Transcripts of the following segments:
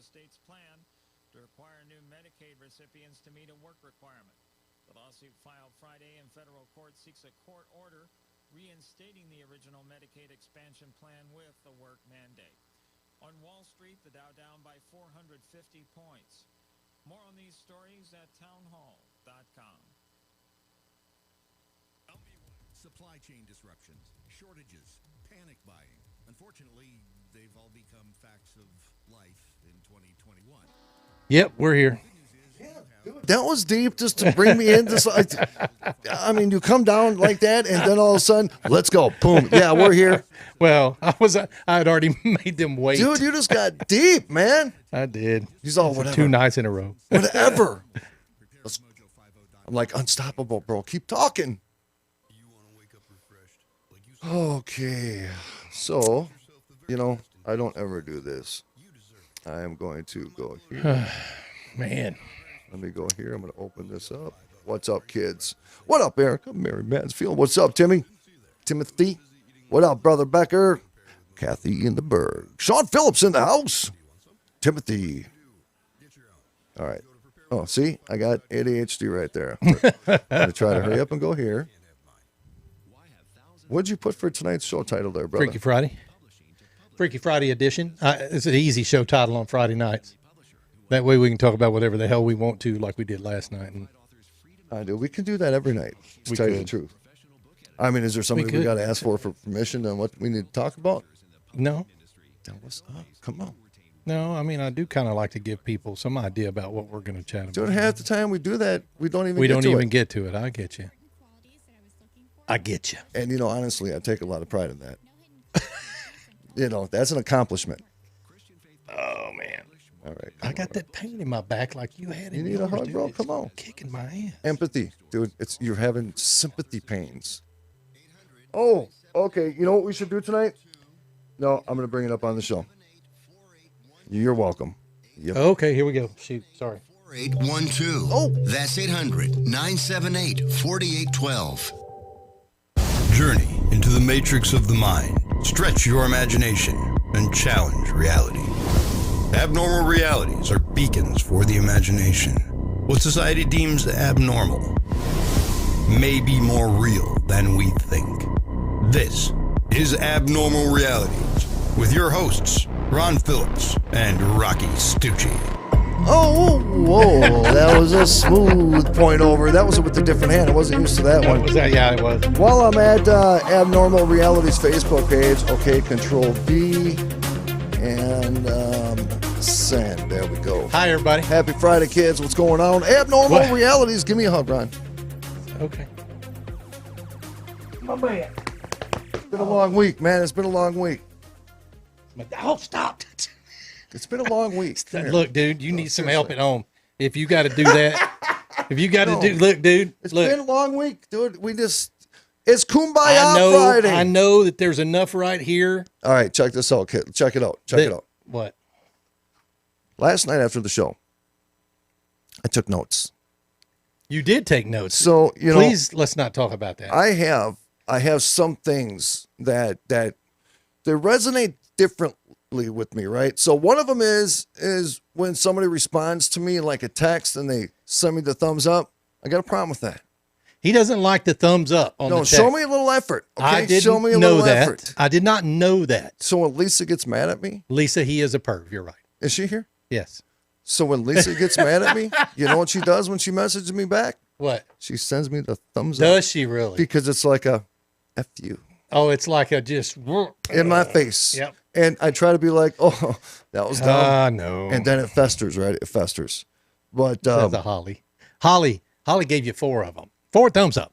the state's plan to require new Medicaid recipients to meet a work requirement. The lawsuit filed Friday in federal court seeks a court order reinstating the original Medicaid expansion plan with the work mandate. On Wall Street, the Dow down by 450 points. More on these stories at townhall.com. Supply chain disruptions, shortages, panic buying. Unfortunately, they've all become facts of life in 2021. Yep, we're here. That was deep just to bring me into. I mean, you come down like that, and then all of a sudden, let's go. Boom. Yeah, we're here. Well, I had already made them wait. Dude, you just got deep, man. I did. He's all whatever. 2 nights in a row. Whatever. I'm like, unstoppable, bro. Keep talking. Okay. So, I don't ever do this. I am going to go here. Man. Let me go here. I'm going to open this up. What's up, kids? What up, Erica? Mary Mansfield. What's up, Timmy? Timothy? What up, Brother Becker? Kathy in the Berg. Sean Phillips in the house. Timothy. All right. Oh, see? I got ADHD right there. I'm going to try to hurry up and go here. What'd you put for tonight's show title there, brother? Freaky Friday. Freaky Friday edition. It's an easy show title on Friday nights. That way we can talk about whatever the hell we want to, like we did last night. And I do. We can do that every night, to tell you the truth. I mean, is there somebody we got to ask for permission on what we need to talk about? No. What's up? Come on. No, I mean, I do kind of like to give people some idea about what we're going to chat about. Dude, half the time we do that, we don't even get to it. I get you. I get you. And, honestly, I take a lot of pride in that. That's an accomplishment. Oh, man. All right. I got that pain in my back like you had in yours. You need a hug, bro? Come on. Kicking my ass. Empathy. Dude, you're having sympathy pains. Oh, okay. You know what we should do tonight? No, I'm going to bring it up on the show. You're welcome. Yep. Okay, here we go. Shoot, sorry. 4812. Oh. That's 800-978-4812. Journey into the matrix of the mind. Stretch your imagination and challenge reality. Abnormal realities are beacons for the imagination. What society deems abnormal may be more real than we think. This is Abnormal Realities with your hosts, Ron Phillips and Rocky Stucci. Oh, whoa, that was a smooth point over. That was with a different hand. I wasn't used to that one. Yeah, it was. While I'm at Abnormal Realities Facebook page, okay, Control B, and send. There we go. Hi, everybody. Happy Friday, kids. What's going on? Abnormal Realities. Give me a hug, Ron. Okay. My man. It's been a long week, man. It's been a long week. Oh, stop. It's been a long week. Look, dude, you need some help at home. If you got to do that, look, dude. It's been a long week, dude. It's Kumbaya Friday. I know that there's enough right here. All right, check this out, kid. Check it out. Check it out. What? Last night after the show, I took notes. You did take notes. So, please, let's not talk about that. I have some things that they resonate differently with me, right? So one of them is when somebody responds to me like a text and they send me the thumbs up. I got a problem with that. He doesn't like the thumbs up on the text. Show me a little effort. Okay? I didn't show me a know little that. effort. I did not know that. So when Lisa gets mad at me, Lisa, he is a perv. You're right. Is she here? Yes. So when Lisa gets mad at me, you know what she does when she messages me back? What? She sends me the thumbs up. Does she really? Because it's like a F you. Oh, it's like a just in my face. Yep. And I try to be like, oh, that was dumb. No. And then it festers, right? It festers. But says a Holly. Holly gave you 4 of them. 4 thumbs up.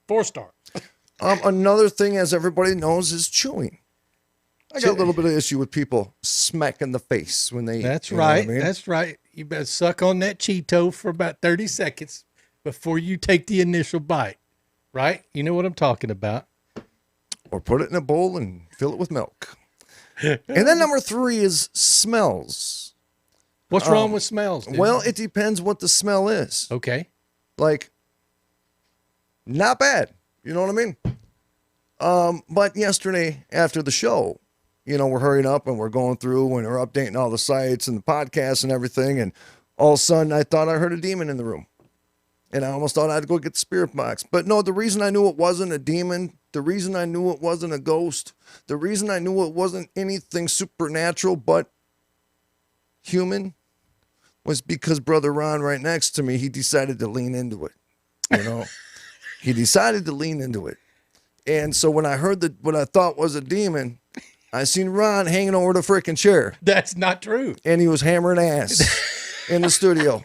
4 stars. Another thing, as everybody knows, is chewing. I got a little bit of issue with people smacking the face when they eat. That's right. I mean? That's right. You better suck on that Cheeto for about 30 seconds before you take the initial bite. Right? You know what I'm talking about. Or put it in a bowl and fill it with milk. And then number 3 is smells. What's wrong with smells, dude? Well, it depends what the smell is. Okay. Like, not bad. You know what I mean? But yesterday after the show, we're hurrying up and we're going through and we're updating all the sites and the podcasts and everything. And all of a sudden I thought I heard a demon in the room. And I almost thought I had to go get the spirit box. But no, the reason I knew it wasn't a demon, the reason I knew it wasn't a ghost, the reason I knew it wasn't anything supernatural but human was because Brother Ron right next to me, he decided to lean into it. He decided to lean into it. And so when I heard what I thought was a demon, I seen Ron hanging over the freaking chair. That's not true. And he was hammering ass in the studio.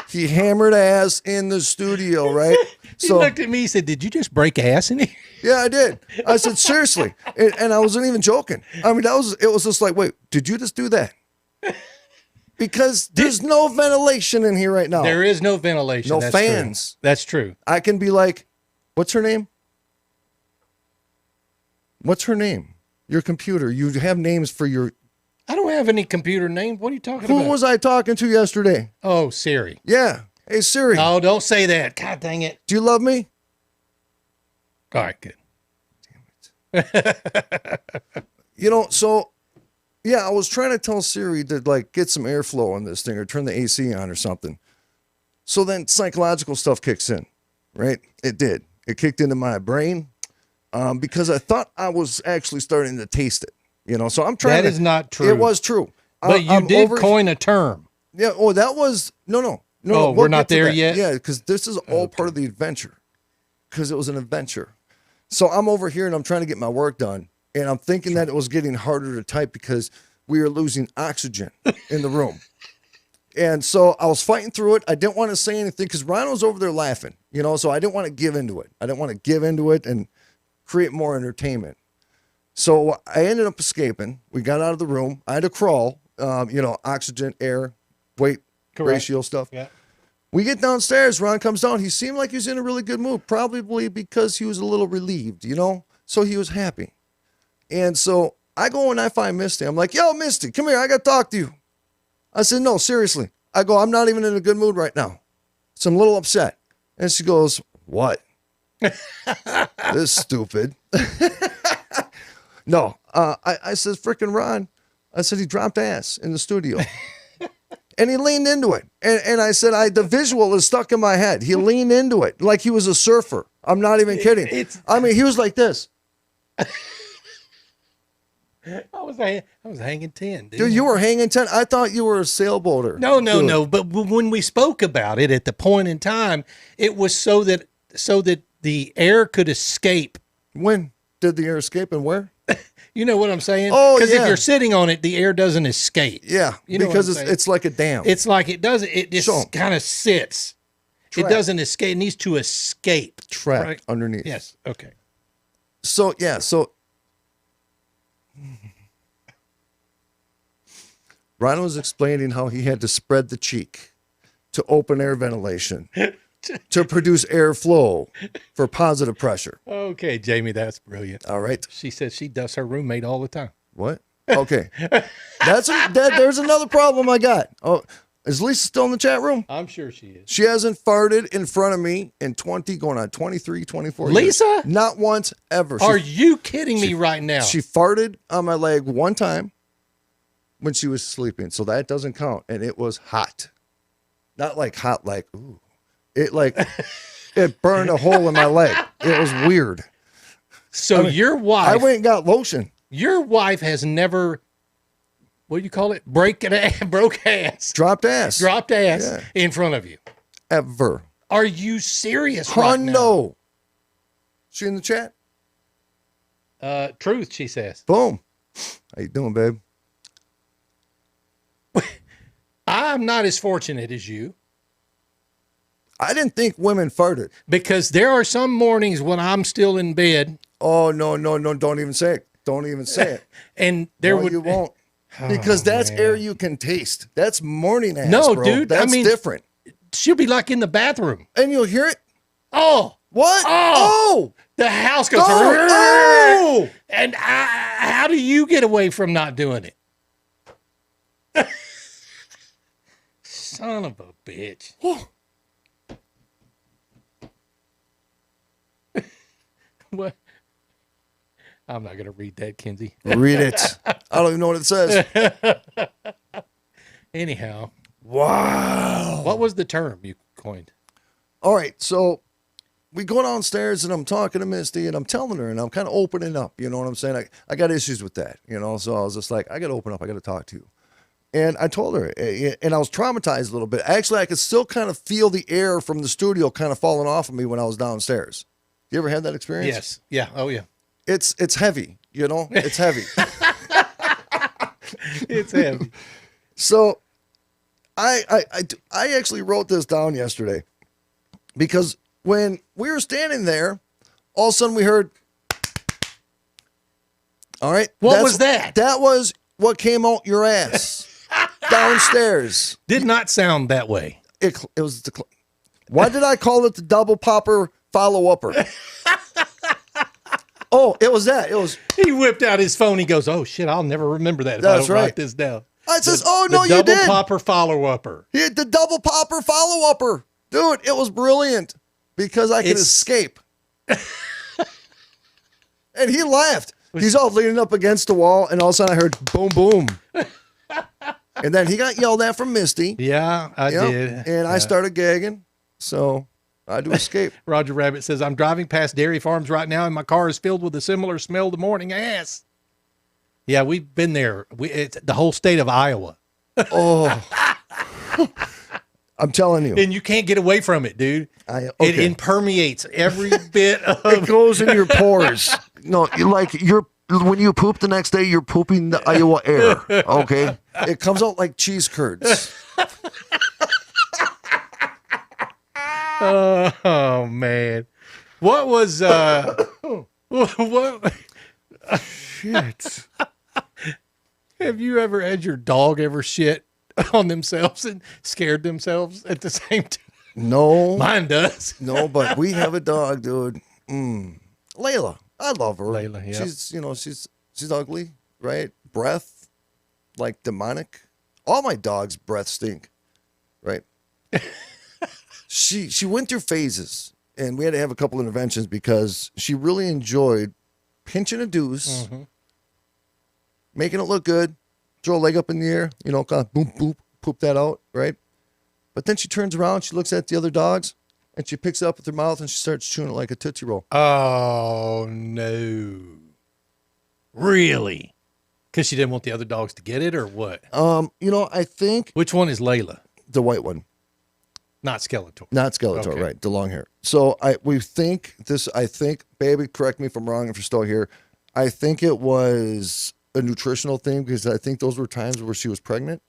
He hammered ass in the studio, right? He looked at me, he said, "Did you just break ass in here?" Yeah, I did. I said, seriously. And I wasn't even joking. I mean, it was just like, wait, did you just do that? Because there's no ventilation in here right now. There is no ventilation. No That's fans. True. That's true. I can be like, what's her name? What's her name? Your computer. You have names for your... I don't have any computer names. What are you talking about? Who was I talking to yesterday? Oh, Siri. Yeah. Hey, Siri. Oh, don't say that. God dang it. Do you love me? All right, good. Damn it. So, yeah, I was trying to tell Siri to, like, get some airflow on this thing or turn the AC on or something. So then psychological stuff kicks in, right? It did. It kicked into my brain because I thought I was actually starting to taste it. So I'm trying. That is not true. It was true. But you did coin a term. Yeah. Oh, that was no. Oh, we're not there yet? Yeah, because this is all part of the adventure. Because it was an adventure. So I'm over here and I'm trying to get my work done. And I'm thinking that it was getting harder to type because we were losing oxygen in the room. And so I was fighting through it. I didn't want to say anything because Ryan was over there laughing, so I didn't want to give into it. I didn't want to give into it and create more entertainment. So I ended up escaping. We got out of the room. I had to crawl, oxygen, air, weight ratio stuff. Yeah. We get downstairs. Ron comes down. He seemed like he was in a really good mood, probably because he was a little relieved, so he was happy. And so I go and I find Misty. I'm like, yo, Misty, come here. I got to talk to you. I said, no, seriously. I go, I'm not even in a good mood right now. So I'm a little upset. And she goes, what? This stupid. No, I said, frickin' Ron. I said, he dropped ass in the studio. And he leaned into it. And I said, the visual is stuck in my head. He leaned into it like he was a surfer. I'm not even kidding. He was like this. I was hanging 10, dude. You were hanging 10. I thought you were a sailboater. No. But when we spoke about it at the point in time, it was so that the air could escape. When did the air escape and where? You know what I'm saying? Oh, because yeah. if you're sitting on it, the air doesn't escape. Yeah, because it's like a dam. It's like it doesn't. It just kind of sits. It doesn't escape. It needs to escape. Trapped underneath. Yes. Okay. So Ryan was explaining how he had to spread the cheek to open air ventilation to produce airflow for positive pressure. Okay, Jamie, that's brilliant. All right. She says she does her roommate all the time. What? Okay. There's another problem I got. Oh, is Lisa still in the chat room? I'm sure she is. She hasn't farted in front of me in 23, 24 years. Lisa? Not once, ever. Are you kidding me right now? She farted on my leg one time when she was sleeping, so that doesn't count. And it was hot. Not like hot, like, ooh. It it burned a hole in my leg. It was weird. So your wife... I went and got lotion. Your wife has never... What do you call it? Broke ass. Dropped ass. Yeah. In front of you. Ever. Are you serious right now? Hundo. She in the chat? Truth, she says. Boom. How you doing, babe? I'm not as fortunate as you. I didn't think women farted. Because there are some mornings when I'm still in bed. Oh, no. Don't even say it. Don't even say it. And you won't. Because that's air you can taste. That's morning ass, no, bro. Dude. That's different. She'll be like in the bathroom. And you'll hear it. Oh. What? Oh. The house goes. Oh. And how do you get away from not doing it? Son of a bitch. What? I'm not going to read that, Kinsey. Read it. I don't even know what it says. Anyhow. Wow. What was the term you coined? All right, so we go downstairs and I'm talking to Misty and I'm telling her and I'm kind of opening up. You know what I'm saying? I got issues with that, you know? So I was just like, I got to open up. I got to talk to you. And I told her, and I was traumatized a little bit. Actually, I could still kind of feel the air from the studio kind of falling off of me when I was downstairs. You ever had that experience? Yes. Yeah. Oh, yeah. It's heavy, you know? It's heavy. It's heavy. So I actually wrote this down yesterday because when we were standing there, all of a sudden we heard, all right. What was that? That was what came out your ass downstairs. Did not sound that way. It was the, why did I call it the double popper follow-upper? Oh, it was that. It was. He whipped out his phone. He goes, "Oh shit, I'll never remember that if That's I don't right. write this down." I says, "Oh no, you did." Double popper follow-upper. He had the double popper follow-upper. Dude, it was brilliant because I could escape. And he laughed. He's all leaning up against the wall, and all of a sudden I heard boom, boom. And then he got yelled at from Misty. Yeah, I did. And I started gagging, so I had to escape. Roger Rabbit says, I'm driving past dairy farms right now, and my car is filled with a similar smell to morning ass. Yeah, we've been there. It's the whole state of Iowa. Oh. I'm telling you. And you can't get away from it, dude. Okay. It impermeates every bit of it goes in your pores. No, when you poop the next day, you're pooping the Iowa air. Okay? It comes out like cheese curds. Oh man. What was what shit. Have you ever had your dog ever shit on themselves and scared themselves at the same time? No. Mine does. No, but we have a dog, dude. Layla. I love her. Layla, yeah. She's ugly, right? Breath, like demonic. All my dogs' breath stink, right? She went through phases, and we had to have a couple interventions because she really enjoyed pinching a deuce, making it look good, throw a leg up in the air, kind of boom, boom, poop that out, right? But then she turns around, she looks at the other dogs, and she picks it up with her mouth, and she starts chewing it like a Tootsie Roll. Oh, no. Really? Because she didn't want the other dogs to get it, or what? I think... Which one is Layla? The white one. Not Skeletor. Not Skeletor, Okay. right. The long hair. So I think, baby, correct me if I'm wrong if you're still here. I think it was a nutritional thing because I think those were times where she was pregnant.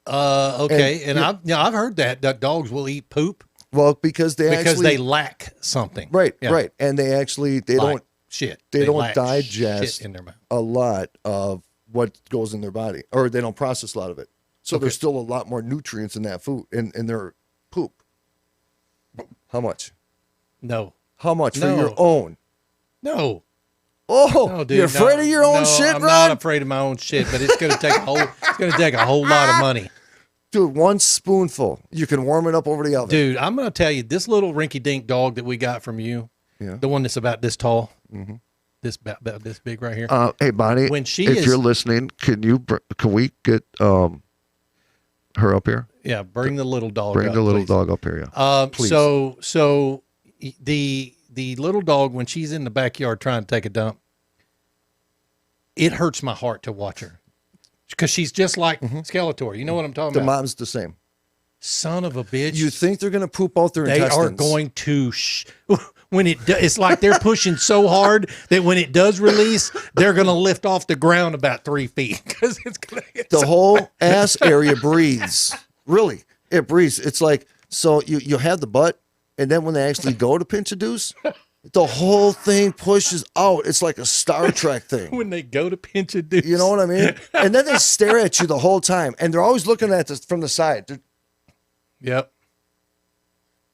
Okay. And I've heard that dogs will eat poop. Well, because they lack something. Right, Yeah. right. And they don't shit. They don't lack digest shit in their mouth. a lot of what goes in their body, or they don't process a lot of it. So there's still a lot more nutrients in that food, in their poop. How much? No. How much for your own? No. Oh, No, dude, you're afraid of your own shit, I'm Ron? not afraid of my own shit, but it's gonna take a whole lot of money. Dude, one spoonful. You can warm it up over the oven. Dude, I'm gonna tell you, this little rinky-dink dog that we got from you, the one that's about this tall, this about this big right here. Hey, Bonnie, when she if you're listening, can we get her up here? Yeah, bring the little dog. Bring up, the little please. dog up here, yeah. Please. So the little dog, when she's in the backyard trying to take a dump, it hurts my heart to watch her because she's just like Skeletor. You know what I'm talking The about? mom's the same. Son of a bitch. You think they're going to poop out their intestines. They are going to when it's like they're pushing so hard that when it does release, they're going to lift off the ground about 3 feet because it's going to hit the whole ass area breathes. Really, it breathes. It's like, so you have the butt, and then when they actually go to pinch a deuce, the whole thing pushes out. It's like a Star Trek thing. When they go to pinch a deuce. You know what I mean? And then they stare at you the whole time, and they're always looking at this from the side. Yep.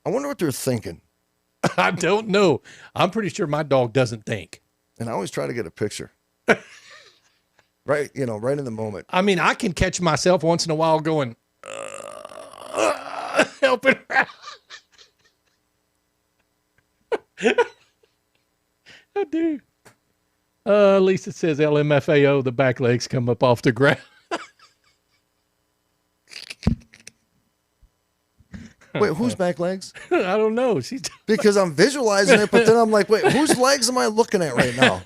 I wonder what they're thinking. I don't know. I'm pretty sure my dog doesn't think. And I always try to get a picture. Right, right in the moment. I mean, I can catch myself once in a while going, helping her out. I do. Lisa says LMFAO, the back legs come up off the ground. Wait, whose back legs? I don't know. She's Because I'm visualizing it, but then I'm like, wait, whose legs am I looking at right now?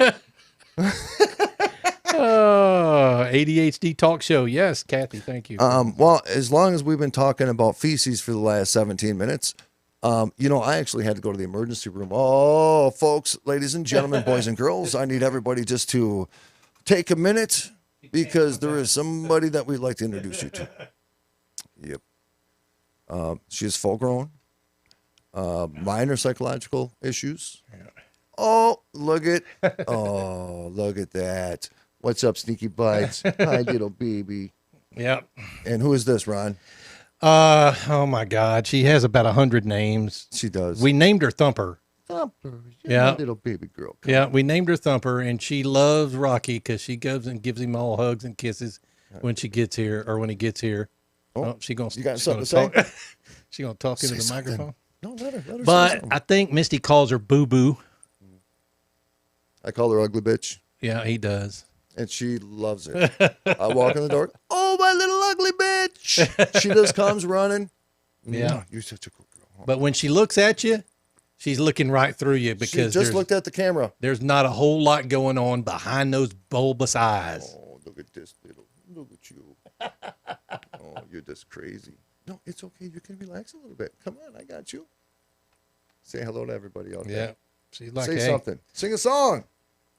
ADHD talk show. Yes, Kathy, thank you. Well, as long as we've been talking about feces for the last 17 minutes, I actually had to go to the emergency room. Oh, folks, ladies and gentlemen, boys and girls, I need everybody just to take a minute because there is somebody that we'd like to introduce you to. Yep. She is full grown, minor psychological issues. Oh, look at that. What's up, Sneaky Bites? Hi, little baby. Yep. And who is this, Ron? Oh my God, she has about 100 names. She does. We named her Thumper. Thumper. Yeah. Little baby girl. Yeah, we named her Thumper, and she loves Rocky because she goes and gives him all hugs and kisses when she gets here or when he gets here. Oh, she gonna. You got she's something gonna to talk. She gonna talk into the something. microphone. No, let her say But something. I think Misty calls her Boo Boo. I call her ugly bitch, Yeah, he does. and she loves it. I walk in the door. Oh, my little ugly bitch. She just comes running. Yeah. You're such a cool girl. But when she looks at you, she's looking right through you She because just looked at the camera. there's not a whole lot going on behind those bulbous eyes. Oh, look at this little. Look at you. Oh, you're just crazy. No, it's okay. You can relax a little bit. Come on, I got you. Say hello to everybody out Yeah. there. She's like, Say hey. something. Sing a song.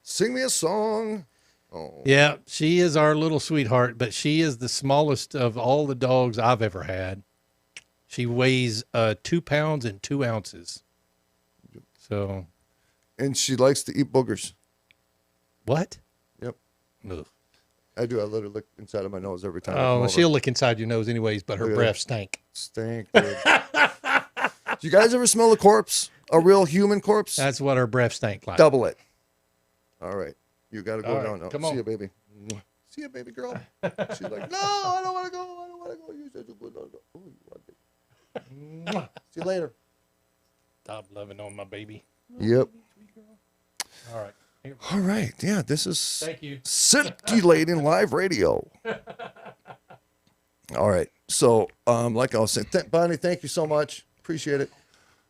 Sing me a song. Oh, Yeah, she is our little sweetheart, but she is the smallest of all the dogs I've ever had. She weighs 2 pounds and 2 ounces. So, and she likes to eat boogers. what? Yep. Ugh. I do. I let her lick inside of my nose every time. I come Oh, over. she'll look inside your nose anyways, but her Look at breath that. stank. Stink, dude. Do you guys ever smell a corpse? A real human corpse? That's what her breath stank like. Double it. All right. You got to go All right, down now. come See on. you, baby. See you, baby girl. She's like, no, I don't want to go. I don't want to go. You said you would. Oh, you want it. See you later. Stop loving on my baby. Yep. All right. Here. All right. Yeah, this is Thank you. Circulating Live Radio. All right. So, like I was saying, Bonnie, thank you so much. Appreciate it.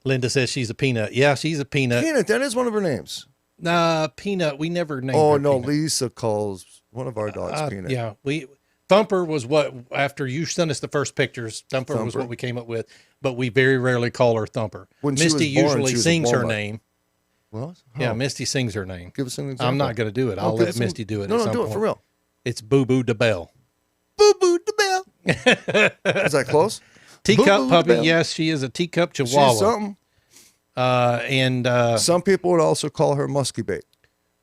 Linda says she's a peanut. Yeah, she's a peanut. Peanut, that is one of her names. Nah, Peanut. We never named Oh, her no. Peanut. Lisa calls one of our dogs Peanut. Yeah, Thumper was what, after you sent us the first pictures, Thumper was what we came up with, but we very rarely call her Thumper. When she Misty was born, usually she was a sings her Walmart. name. Well, Yeah, Misty sings her name. give us an example. I'm not going to do it. I'll give let us Misty do it. No, at no, some do point. it for real. It's Boo Boo the Bell. Boo Boo the Bell. Is that close? Teacup Boo Boo the puppy. Bell. Yes, she is a teacup She's Chihuahua. something. And Some people would also call her musky bait.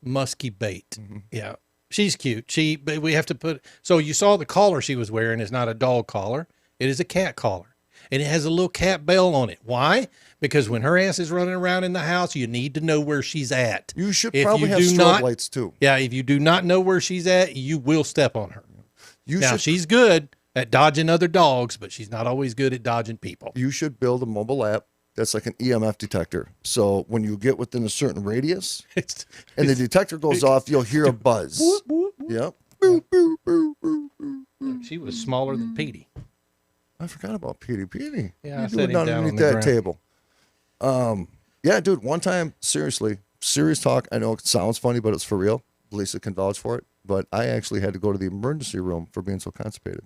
musky bait. Mm-hmm. Yeah, she's cute. But we have to put. So you saw the collar she was wearing is not a dog collar. It is a cat collar, and it has a little cat bell on it. Why? Because when her ass is running around in the house, you need to know where she's at. You should If probably you have do strobe not- lights too. Yeah, if you do not know where she's at, you will step on her. You Now should she's good at dodging other dogs, but she's not always good at dodging people. you should build a mobile app that's like an EMF detector. So when you get within a certain radius It's and the detector goes off, you'll hear a buzz. Yep. Boop, boop, boop, boop, boop. she was smaller than Petey. I forgot about Petey. Petey. Yeah, I You set do it him down on underneath the that ground. table. Yeah, dude. One time, seriously, serious talk. I know it sounds funny, but it's for real. Lisa can vouch for it. But I actually had to go to the emergency room for being so constipated.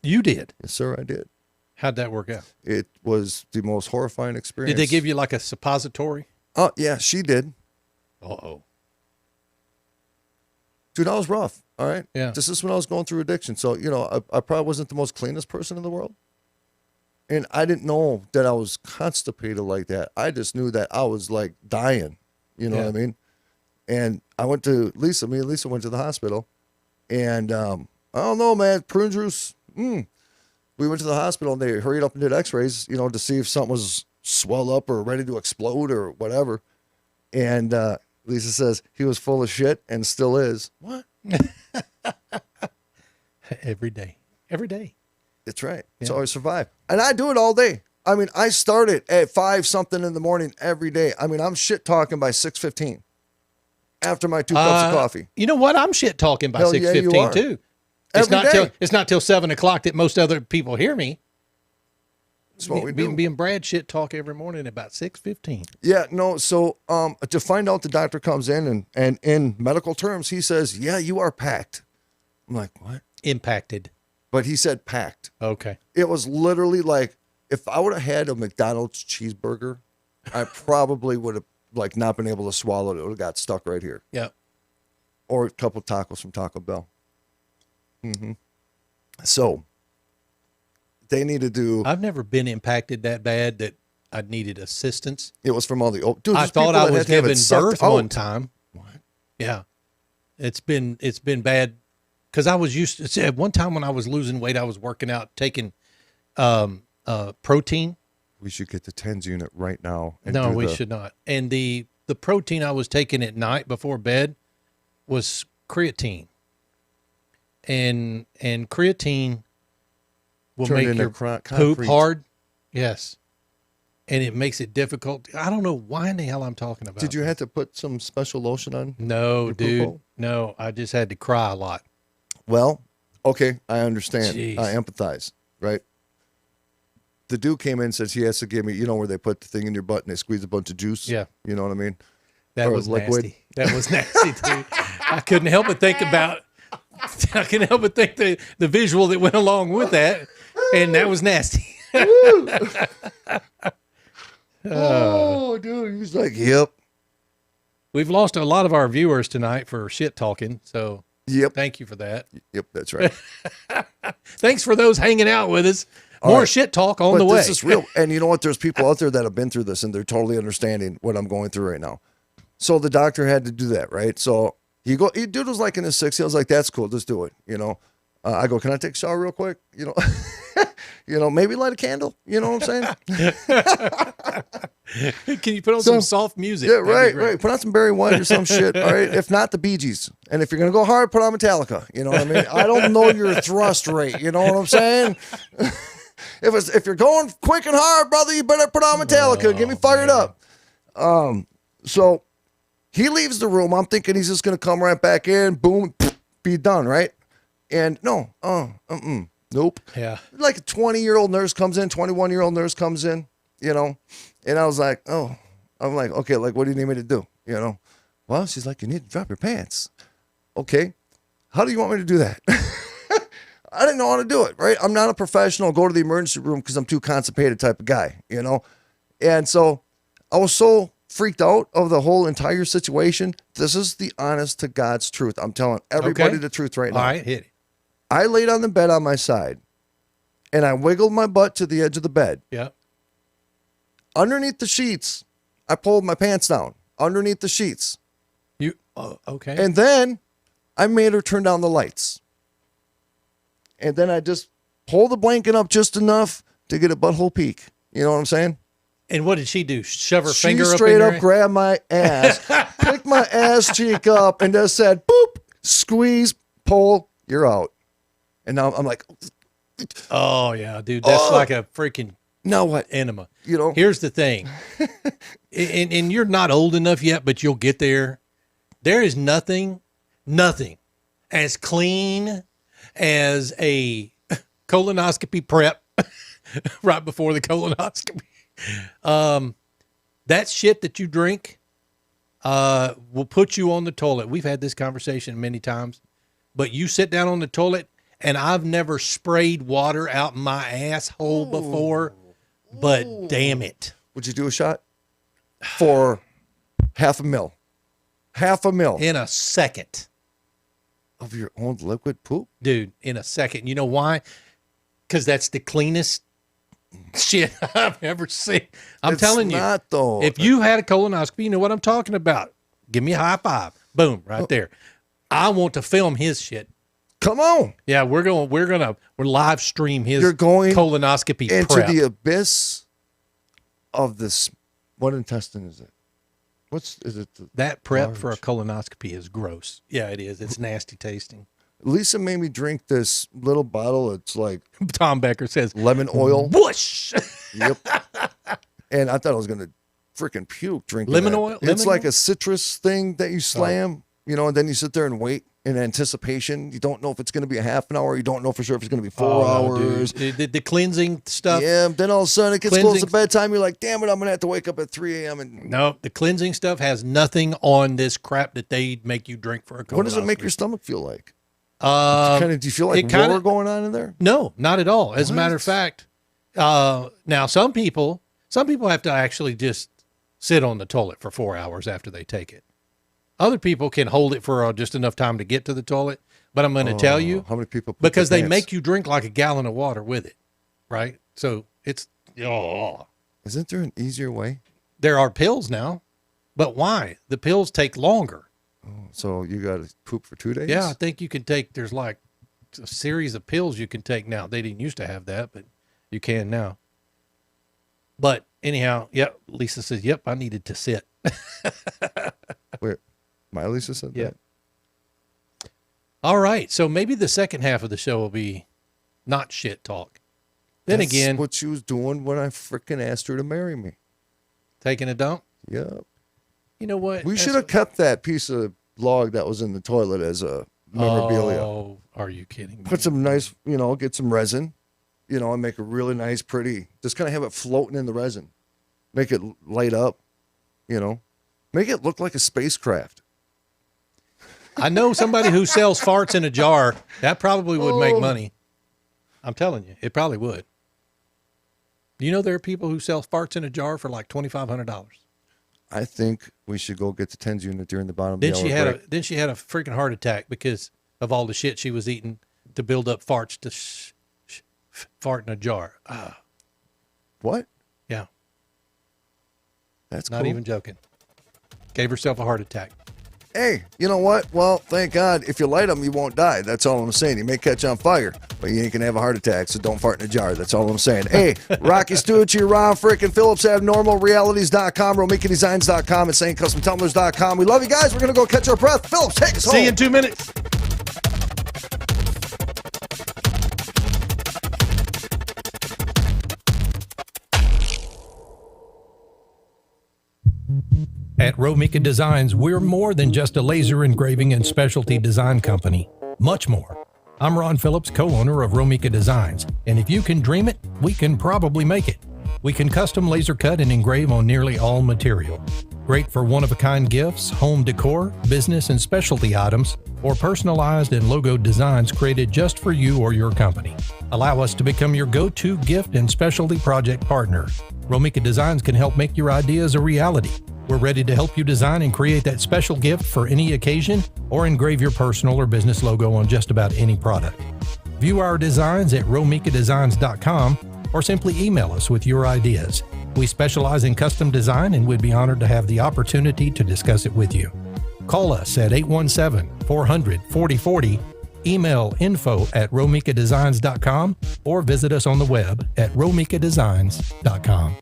You did. Yes, sir, I did. How'd that work out? It was the most horrifying experience. Did they give you like a suppository? Oh, yeah, she did. Uh-oh. Dude, I was rough. All right. Yeah. This is when I was going through addiction. So, I probably wasn't the most cleanest person in the world. And I didn't know that I was constipated like that. I just knew that I was like dying. You know Yeah. what I mean? And I went to Lisa. Me and Lisa went to the hospital. And I don't know, man. Prune juice. We went to the hospital and they hurried up and did x-rays, to see if something was swell up or ready to explode or whatever. And Lisa says he was full of shit and still is. What? Every day. Every day. That's right. Yeah. So I survive. And I do it all day. I mean, I start it at 5 something in the morning every day. I mean, I'm shit talking by 6:15. after my 2 cups of coffee. You know what? I'm shit talking by Hell yeah, you 6:15 are. too. Every day. It's not till 7 o'clock that most other people hear me. That's what we do. Me and Brad shit talk every morning about 6:15. Yeah, no. So to find out, the doctor comes in and in medical terms, he says, "Yeah, you are packed." I'm like, "What?" Impacted. But he said packed. Okay. It was literally like, if I would have had a McDonald's cheeseburger, I probably would have like not been able to swallow it. It would have got stuck right here. Yeah. Or a couple tacos from Taco Bell. So they need to do. I've never been impacted that bad that I needed assistance. It was from all the dude. I there's thought people I that was had to have it giving sucked birth one out. time. What? Yeah. It's been bad because I was used to at one time when I was losing weight, I was working out, taking protein. We should get the TENS unit right now. And No, do we the- should not. And the protein I was taking at night before bed was creatine. And creatine will Turn make into your poop concrete. hard. Yes. And it makes it difficult. I don't know why in the hell I'm talking about. Did you this. have to put some special lotion on? No, your poop dude. hole? No, I just had to cry a lot. Well, okay, I understand. Jeez. I empathize, right? The dude came in and says he has to give me, you know, where they put the thing in your butt and they squeeze a bunch of juice? Yeah. You know what I mean? That Or was liquid. nasty. That was nasty, dude. I couldn't help but think about. I couldn't help but think the visual that went along with that, and that was nasty. Oh, dude. He's like, yep. We've lost a lot of our viewers tonight for shit talking, so Yep. thank you for that. Yep, that's right. Thanks for those hanging out with us. All More right. shit talk on But the way. this is real. And you know what? There's people out there that have been through this and they're totally understanding what I'm going through right now. So the doctor had to do that, right? So dude was like in his 60s. I was like, that's cool. Just do it. You know, I go, can I take a shower real quick? You know, maybe light a candle. You know what I'm saying? Can you put on some soft music? Yeah, That'd be right, great. right. Put on some Barry White or some shit. All right. If not, the Bee Gees. And if you're gonna go hard, put on Metallica. You know what I mean? I don't know your thrust rate. You know what I'm saying? If you're going quick and hard, brother, you better put on Metallica. Get me fired up. So he leaves the room. I'm thinking he's just gonna come right back in, boom, be done, right? And no, nope. Yeah. Like a 20-year-old nurse comes in, 21-year-old nurse comes in, you know, and I was like, I'm like, okay, like, what do you need me to do? You know, well, she's like, you need to drop your pants. Okay. How do you want me to do that? I didn't know how to do it, right? I'm not a professional, go to the emergency room because I'm too constipated type of guy, you know? And so I was so freaked out of the whole entire situation. This is the honest to God's truth. I'm telling everybody Okay. the truth right now. All right, hit it. I laid on the bed on my side and I wiggled my butt to the edge of the bed. Yeah. Underneath the sheets, I pulled my pants down underneath the sheets. Okay. And then I made her turn down the lights. And then I just pulled the blanket up just enough to get a butthole peek. You know what I'm saying? And what did she do? Shove her She finger up in straight there? up grabbed my ass, picked my ass cheek up, and just said, boop, squeeze, pull, you're out. And now I'm like, Oh yeah, dude, that's like a freaking now what? enema. You know? Here's the thing, and you're not old enough yet, but you'll get there. There is nothing as clean as a colonoscopy prep right before the colonoscopy. That shit that you drink will put you on the toilet. We've had this conversation many times, but you sit down on the toilet, and I've never sprayed water out my asshole before, but damn it. Would you do a shot for $500,000? $500,000 In a second. of your own liquid poop? Dude, in a second. You know why? Because that's the cleanest shit I've ever seen. I'm It's telling you. not, though. If you had a colonoscopy, you know what I'm talking about. Give me a high five. Boom, right there. I want to film his shit. Come on. Yeah, we're live stream his You're going colonoscopy into prep. the abyss of this. What intestine is it? Is it? That prep for a large? colonoscopy is gross. Yeah, it is. It's nasty tasting. Lisa made me drink this little bottle. It's like Tom Becker says, lemon oil. whoosh. Yep. And I thought I was going to freaking puke drinking Lemon that. oil? It's Lemon like oil? a citrus thing that you slam, and then you sit there and wait in anticipation. You don't know if it's going to be a half an hour. You don't know for sure if it's going to be 4 hours. Dude. The cleansing stuff. Yeah, then all of a sudden it gets close Cleansing- to bedtime. You're like, damn it, I'm going to have to wake up at 3 a.m. And No, the cleansing stuff has nothing on this crap that they make you drink for a colonoscopy. what does it make your stomach feel like? Do Do you feel like war going on in there? No, not at all. As a matter of fact, now some people have to actually just sit on the toilet for 4 hours after they take it. Other people can hold it for just enough time to get to the toilet. But I'm going to tell you, how many people? because they make you drink like a gallon of water with it, right? So it's Isn't there an easier way? There are pills now, but why? The pills take longer. So you got to poop for 2 days? Yeah, I think you can take. There's like a series of pills you can take now. They didn't used to have that, but you can now. But anyhow, yep. Lisa says, "Yep, I needed to sit." Wait, my Lisa said Yeah. that? All right, so maybe the second half of the show will be not shit talk. Then That's again, what she was doing when I freaking asked her to marry me. taking a dump. Yeah. You know what? We should have kept that piece of log that was in the toilet as a memorabilia. Oh, are you kidding me? Put some nice, get some resin, and make a really nice, pretty, just kind of have it floating in the resin. Make it light up, make it look like a spacecraft. I know somebody who sells farts in a jar. That probably would make money. I'm telling you, it probably would. You know, there are people who sell farts in a jar for like $2,500. I think we should go get the TENS unit during the bottom Then of the she hour had break. then she had a freaking heart attack because of all the shit she was eating to build up farts to fart in a jar. What? Yeah, That's not cool. even joking. Gave herself a heart attack. Hey, you know what? Well, thank God. If you light them, you won't die. That's all I'm saying. You may catch on fire, but you ain't going to have a heart attack, so don't fart in a jar. That's all I'm saying. Hey, Rocky Stucci, Ron frickin' Phillips, AbnormalRealities.com, RomikaDesigns.com, and SaneCustomTumblers.com. We love you guys. We're going to go catch our breath. Phillips, take us home. See you in 2 minutes. At Romika Designs, we're more than just a laser engraving and specialty design company. Much more. I'm Ron Phillips, co-owner of Romika Designs, and if you can dream it, we can probably make it. We can custom laser cut and engrave on nearly all material. Great for one-of-a-kind gifts, home decor, business and specialty items, or personalized and logoed designs created just for you or your company. Allow us to become your go-to gift and specialty project partner. Romika Designs can help make your ideas a reality. We're ready to help you design and create that special gift for any occasion or engrave your personal or business logo on just about any product. View our designs at RomikaDesigns.com or simply email us with your ideas. We specialize in custom design and we'd be honored to have the opportunity to discuss it with you. Call us at 817-400-4040, email info@RomikaDesigns.com, or visit us on the web at RomikaDesigns.com.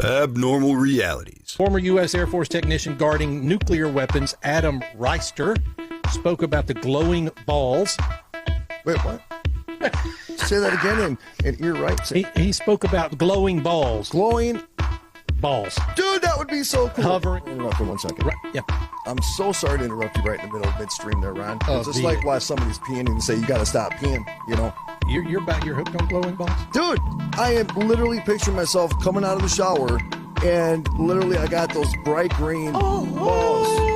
Abnormal Realities. Former U.S. Air Force technician guarding nuclear weapons, Adam Reister, spoke about the glowing balls. Wait, what? Say that again in ear right. He spoke about glowing balls. Glowing balls. Dude, that would be so cool. Hovering. Interrupt for 1 second. Right, yeah. I'm so sorry to interrupt you right in the middle of midstream there, Ron. Oh, It's just like why somebody's peeing and say, you got to stop peeing, You're hooked on glowing balls? Dude, I am literally picturing myself coming out of the shower and literally I got those bright green balls.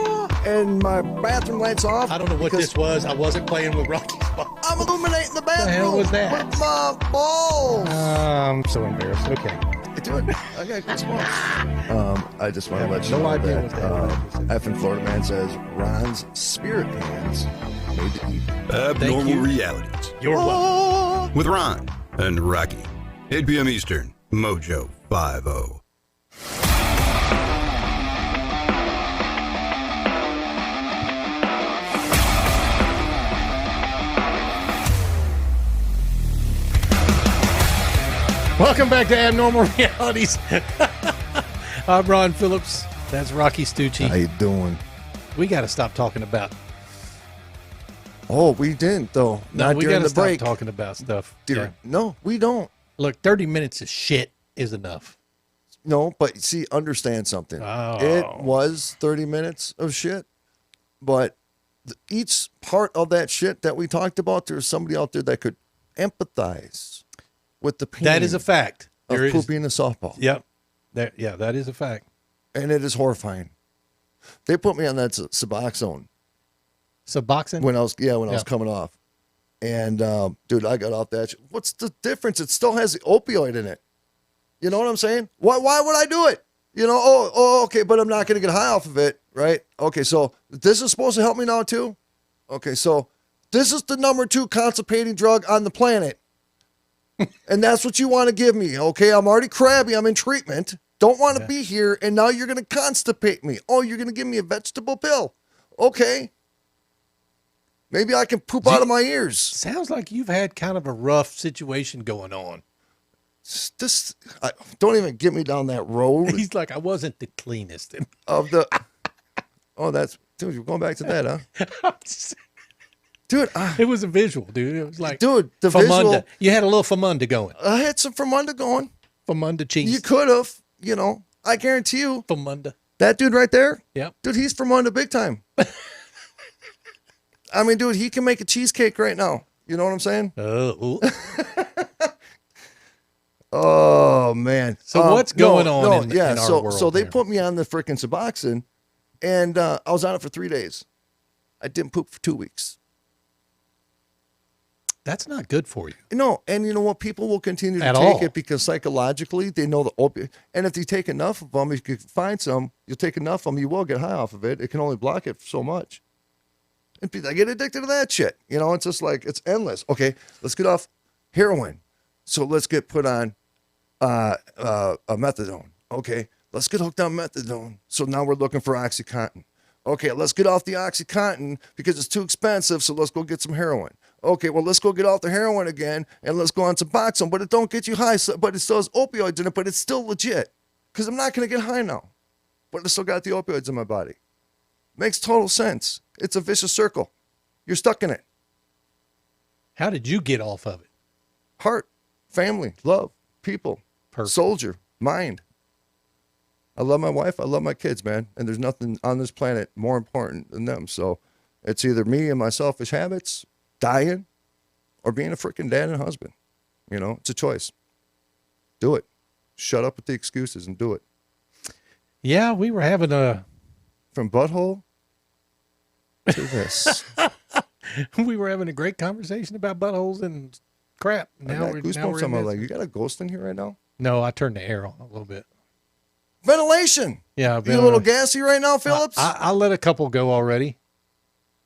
And my bathroom lights off. I don't know what this was. I wasn't playing with Rocky's balls. I'm illuminating the bathroom. What the hell was that? With my balls. I'm so embarrassed. Okay. Dude, I got goosebumps. I just want to let you No know idea what that that F in Florida Man says Ron's spirit hands made to eat. Abnormal Realities. You're welcome. With Ron and Rocky. 8 p.m. Eastern. Mojo 50. Welcome back to Abnormal Realities. I'm Ron Phillips. That's Rocky Stucci. How you doing? We got to stop talking about. Oh, we didn't though. No, Not we during got to the stop break. talking about stuff. Yeah. No, we don't. Look, 30 minutes of shit is enough. No, but see, understand something. Oh. It was 30 minutes of shit, but each part of that shit that we talked about, there's somebody out there that could empathize with the pain. That is a fact. Of There is. pooping a softball. Yep. That is a fact. And it is horrifying. They put me on that Suboxone Suboxone? when I was coming off. And dude, I got off that. What's the difference? It still has the opioid in it. You know what I'm saying? Why would I do it? You know, okay, but I'm not going to get high off of it, right? Okay, so this is supposed to help me now too? Okay, so this is the number 2 constipating drug on the planet. And that's what you want to give me, okay? I'm already crabby. I'm in treatment. Don't want to be here, and now you're going to constipate me. Oh, you're going to give me a vegetable pill. Okay. Maybe I can poop out of my ears. Sounds like you've had kind of a rough situation going on. Don't even get me down that road. He's like, I wasn't the cleanest. Of the, dude, you're going back to that, huh? Dude, it was a visual, dude. It was like, dude, the Famunda. visual. You had a little Famunda going. I had some Famunda going. Famunda cheese. You could have, you know, I guarantee you. Famunda. That dude right there? Yep. Dude, he's Famunda big time. I mean, dude, he can make a cheesecake right now. You know what I'm saying? Oh, man. So what's going on in our world? So they put me on the freaking Suboxone, and I was on it for 3 days. I didn't poop for 2 weeks. That's not good for you. No, and you know what? People will continue to At take all. it because psychologically they know the opioid. And if you take enough of them, if you can find some, you'll take enough of them, you will get high off of it. It can only block it so much. And people, I get addicted to that shit. You know, it's just like, it's endless. Okay, let's get off heroin. So let's get put on a methadone. Okay, let's get hooked on methadone. So now we're looking for OxyContin. Okay, let's get off the OxyContin because it's too expensive, so let's go get some heroin. Okay, well, let's go get off the heroin again, and let's go on Suboxone, but it don't get you high, but it still has opioids in it, but it's still legit because I'm not going to get high now, but I still got the opioids in my body. Makes total sense. It's a vicious circle. You're stuck in it. How did you get off of it? Heart, family, love, people, soldier, mind. I love my wife. I love my kids, man. And there's nothing on this planet more important than them. So it's either me and my selfish habits, dying, or being a freaking dad and husband. You know, it's a choice. Do it. Shut up with the excuses and do it. Yeah, we were having From butthole to this. we were having a great conversation about buttholes and crap. Now we're goosebumps in on my this. leg. You got a ghost in here right now? No, I turned the air on a little bit. Ventilation. Yeah, You a little gassy right now, Phillips? I let a couple go already.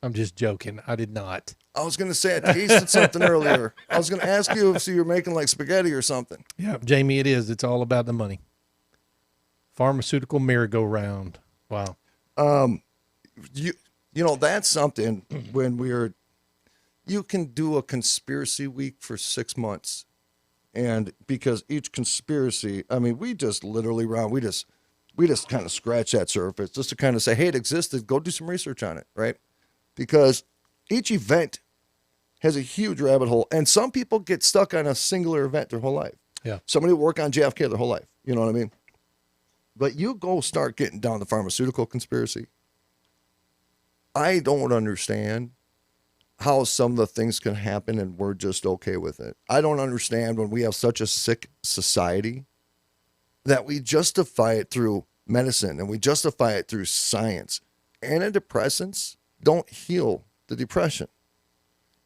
I'm just joking. I did not. I was going to say I tasted something earlier. I was going to ask you if you're making like spaghetti or something. Yeah, Jamie, it is. It's all about the money. Pharmaceutical merry-go-round. Wow. You know, that's something when you can do a conspiracy week for 6 months. And because each conspiracy, I mean, we just literally we just kind of scratch that surface just to kind of say, hey, it existed. Go do some research on it, right? Because each event has a huge rabbit hole. And some people get stuck on a singular event their whole life. Yeah. Somebody will work on JFK their whole life. You know what I mean? But you go start getting down the pharmaceutical conspiracy. I don't understand how some of the things can happen and we're just okay with it. I don't understand when we have such a sick society that we justify it through medicine and we justify it through science. Antidepressants don't heal the depression.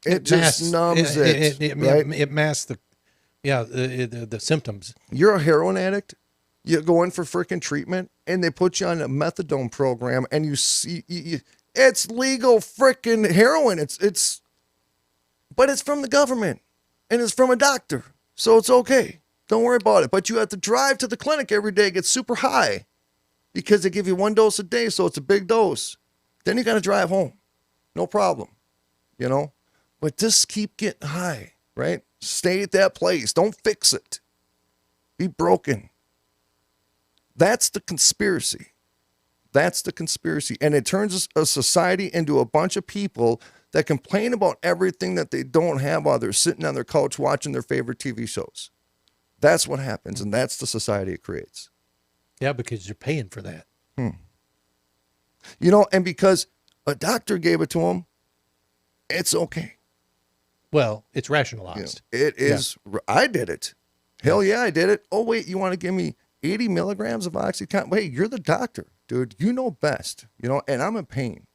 It just numbs it. It masks the symptoms. You're a heroin addict. You go in for freaking treatment and they put you on a methadone program and you see it's legal freaking heroin. But it's from the government and it's from a doctor. So it's okay. Don't worry about it. But you have to drive to the clinic every day, get super high because they give you 1 dose a day. So it's a big dose. Then you got to drive home. No problem. You know, but just keep getting high, right? Stay at that place. Don't fix it. Be broken. That's the conspiracy. That's the conspiracy. And it turns a society into a bunch of people that complain about everything that they don't have while they're sitting on their couch watching their favorite TV shows. That's what happens, and that's the society it creates. Yeah, because you're paying for that. You know, and because a doctor gave it to him, it's okay. Well, it's You know, rationalized. it is. I did it. Hell yeah, I did it. Oh, wait, you want to give me 80 milligrams of OxyContin? Wait, you're the doctor, dude. You know best, you know, and I'm in pain.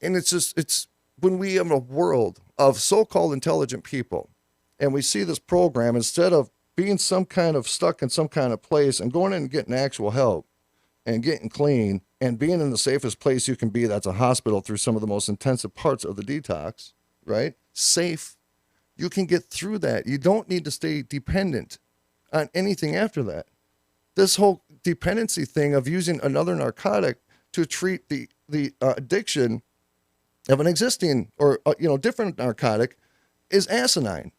And it's when we have a world of so-called intelligent people and we see this program, instead of being some kind of stuck in some kind of place and going in and getting actual help and getting clean and being in the safest place you can be, that's a hospital, through some of the most intensive parts of the detox, right? Safe. You can get through that. You don't need to stay dependent on anything after that. This whole dependency thing of using another narcotic to treat the addiction of an existing or different narcotic is asinine.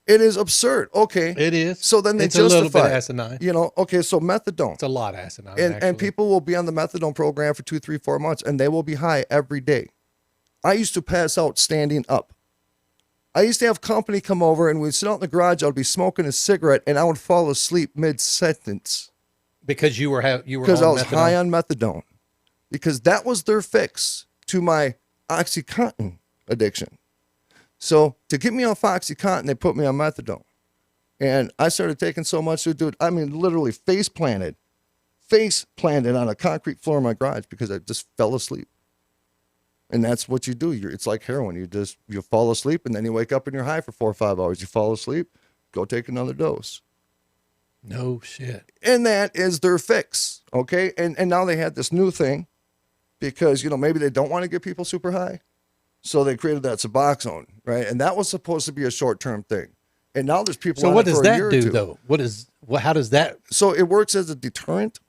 It is absurd. Okay, It is. So then they It's a little bit justify it. asinine. Okay, so methadone. It's a lot asinine. And actually. people will be on the methadone program for 2, 3, 4 months, and they will be high every day. I used to pass out standing up. I used to have company come over, and we'd sit out in the garage. I would be smoking a cigarette, and I would fall asleep mid-sentence because you were because I on was methadone. high on methadone, because that was their fix to my OxyContin addiction. So to get me off OxyContin, they put me on methadone. And I started taking so much, dude, I mean, literally face planted on a concrete floor in my garage because I just fell asleep. And that's what you do. It's like heroin. You fall asleep and then you wake up and you're high for 4 or 5 hours. You fall asleep, go take another dose. No shit. And that is their fix. Okay. And now they had this new thing because, maybe they don't want to get people super high. So they created that Suboxone, right? And that was supposed to be a short-term thing. And now there's people So on what it does for a that year or do two. though? How does that? So it works as a deterrent.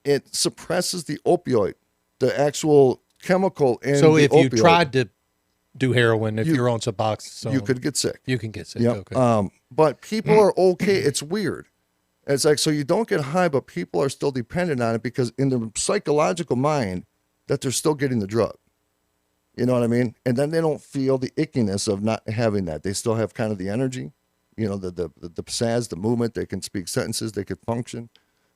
It suppresses the opioid, the actual chemical in So the if you opioid. tried to do heroin, if you're on Suboxone, you could get sick. You can get sick. Yep. Okay. But people are okay. It's weird. It's like, so you don't get high, but people are still dependent on it because in their psychological mind that they're still getting the drug. You know what I mean? And then they don't feel the ickiness of not having that. They still have kind of the energy, the pizzazz, the movement. They can speak sentences. They can function.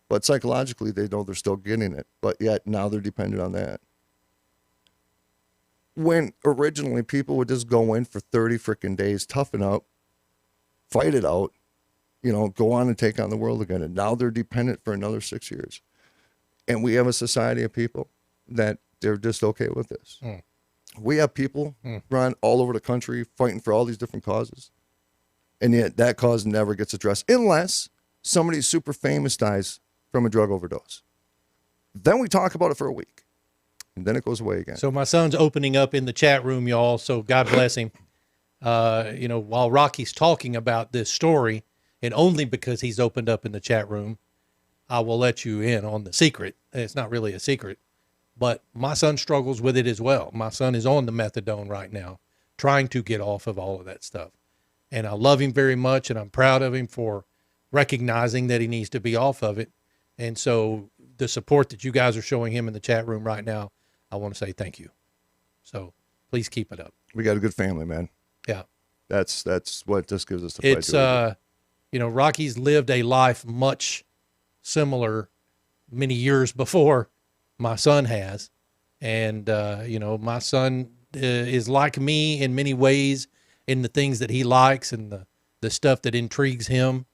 But psychologically, they know they're still getting it. But yet now they're dependent on that. When originally people would just go in for 30 freaking days, toughen up, fight it out, go on and take on the world again. And now they're dependent for another 6 years. And we have a society of people that they're just okay with this. We have people run all over the country fighting for all these different causes. And yet that cause never gets addressed unless somebody super famous dies from a drug overdose. Then we talk about it for a week. And then it goes away again. So my son's opening up in the chat room, y'all. So God bless him. While Rocky's talking about this story, and only because he's opened up in the chat room, I will let you in on the secret. It's not really a secret. But my son struggles with it as well. My son is on the methadone right now, trying to get off of all of that stuff. And I love him very much, and I'm proud of him for recognizing that he needs to be off of it. And so the support that you guys are showing him in the chat room right now, I want to say thank you. So please keep it up. We got a good family, man. Yeah. That's what this gives us the It's, pleasure. Rocky's lived a life much similar many years before my son has. And, my son is like me in many ways in the things that he likes and the stuff that intrigues him.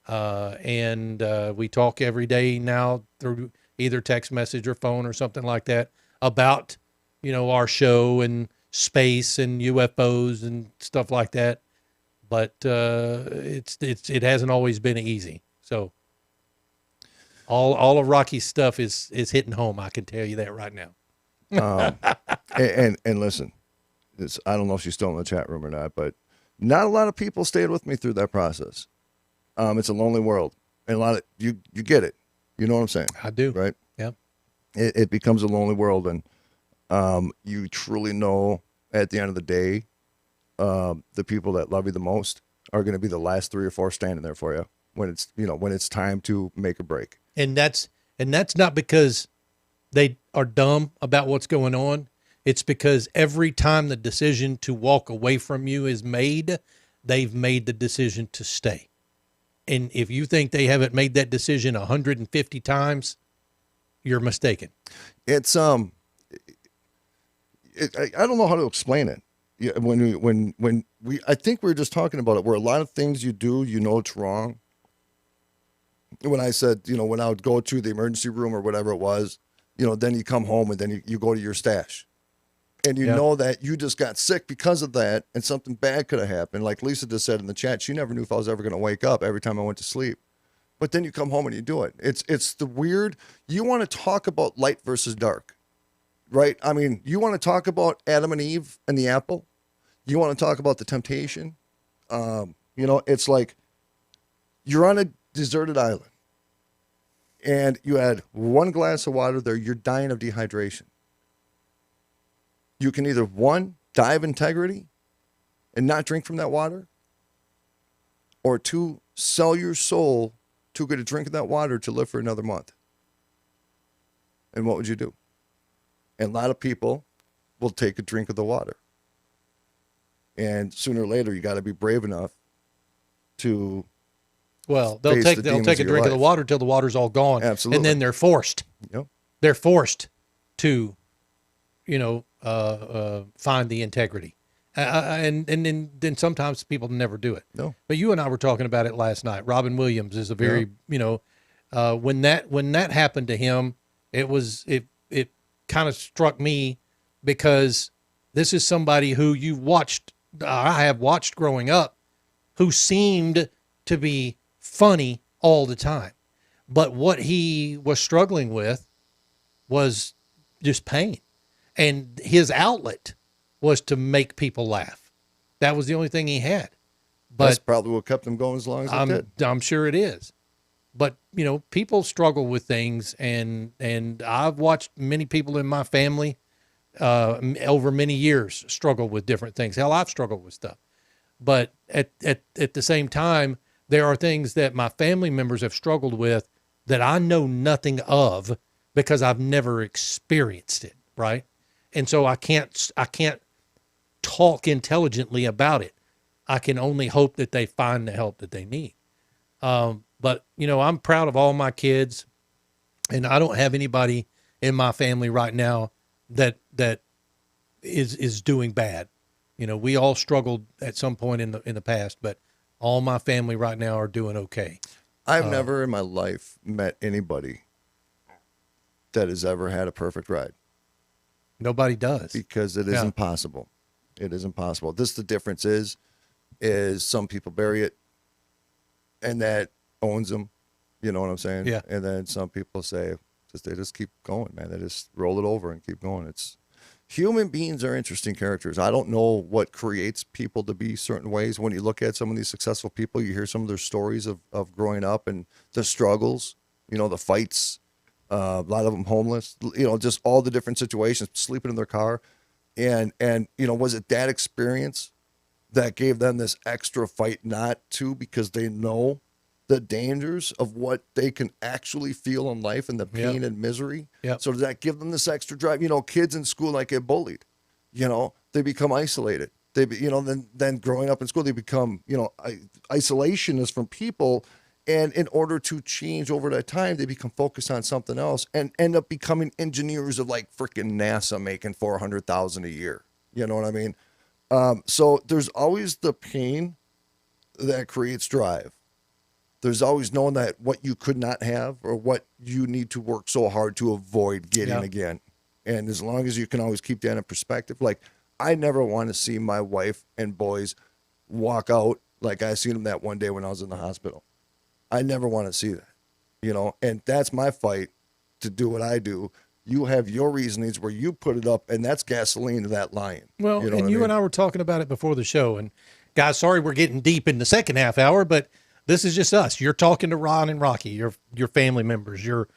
We talk every day now through either text message or phone or something like that about, our show and space and UFOs and stuff like that. But it hasn't always been easy. So all of Rocky's stuff is hitting home. I can tell you that right now. And listen, I don't know if she's still in the chat room or not, but not a lot of people stayed with me through that process. It's a lonely world, and a lot of you get it. You know what I'm saying? I do. Right? Yeah. It becomes a lonely world, and you truly know at the end of the day, the people that love you the most are going to be the last 3 or 4 standing there for you when it's time to make a break. And that's not because they are dumb about what's going on. It's because every time the decision to walk away from you is made, they've made the decision to stay. And if you think they haven't made that decision 150 times, you're mistaken. It's I don't know how to explain it. Yeah, when we I think we were just talking about it, where a lot of things you do, you know it's wrong. When I said, when I would go to the emergency room or whatever it was, then you come home and then you go to your stash. And you know that you just got sick because of that, and something bad could have happened. Like Lisa just said in the chat, she never knew if I was ever going to wake up every time I went to sleep. But then you come home and you do it. It's the weird. You want to talk about light versus dark, right? I mean, you want to talk about Adam and Eve and the apple. You want to talk about the temptation. It's like you're on a deserted island, and you had one glass of water there. You're dying of dehydration. You can either, one, die of integrity and not drink from that water, or two, sell your soul to get a drink of that water to live for another month. And what would you do? And a lot of people will take a drink of the water. And sooner or later, you got to be brave enough to. Well, they'll take a drink of the water till the water's all gone. Absolutely. And then they're forced. Yep. They're forced to, find the integrity. And then sometimes people never do it. No. But you and I were talking about it last night. Robin Williams is a very, when that happened to him, it kind of struck me, because this is somebody who I have watched growing up, who seemed to be funny all the time. But what he was struggling with was just pain. And his outlet was to make people laugh. That was the only thing he had. But that's probably what kept him going as long as it did. I'm sure it is. But, people struggle with things, and I've watched many people in my family over many years struggle with different things. Hell, I've struggled with stuff. But at the same time, there are things that my family members have struggled with that I know nothing of, because I've never experienced it, right? And so I can't talk intelligently about it. I can only hope that they find the help that they need. But I'm proud of all my kids, and I don't have anybody in my family right now that is doing bad. We all struggled at some point in the past, but all my family right now are doing okay. I've never in my life met anybody that has ever had a perfect ride. Nobody does. Because it isn't possible. It isn't possible. The difference is some people bury it, and that owns them. You know what I'm saying? Yeah. And then some people say, they just keep going, man. They just roll it over and keep going. Human beings are interesting characters. I don't know what creates people to be certain ways. When you look at some of these successful people, you hear some of their stories of growing up and the struggles, the fights, a lot of them homeless, just all the different situations, sleeping in their car. And was it that experience that gave them this extra fight not to, because they know the dangers of what they can actually feel in life and the pain and misery. Yep. So does that give them this extra drive? Kids in school, like, get bullied, they become isolated. Then growing up in school, they become, isolationists from people. And in order to change over that time, they become focused on something else and end up becoming engineers of like freaking NASA, making $400,000 a year. You know what I mean? So there's always the pain that creates drive. There's always knowing that what you could not have, or what you need to work so hard to avoid getting again. And as long as you can always keep that in perspective, like, I never want to see my wife and boys walk out like I seen them that one day when I was in the hospital. I never want to see that, and that's my fight to do what I do. You have your reasonings where you put it up, and that's gasoline to that lion. Well, and I were talking about it before the show, and guys, sorry we're getting deep in the second half hour, but this is just us. You're talking to Ron and Rocky, your family members, your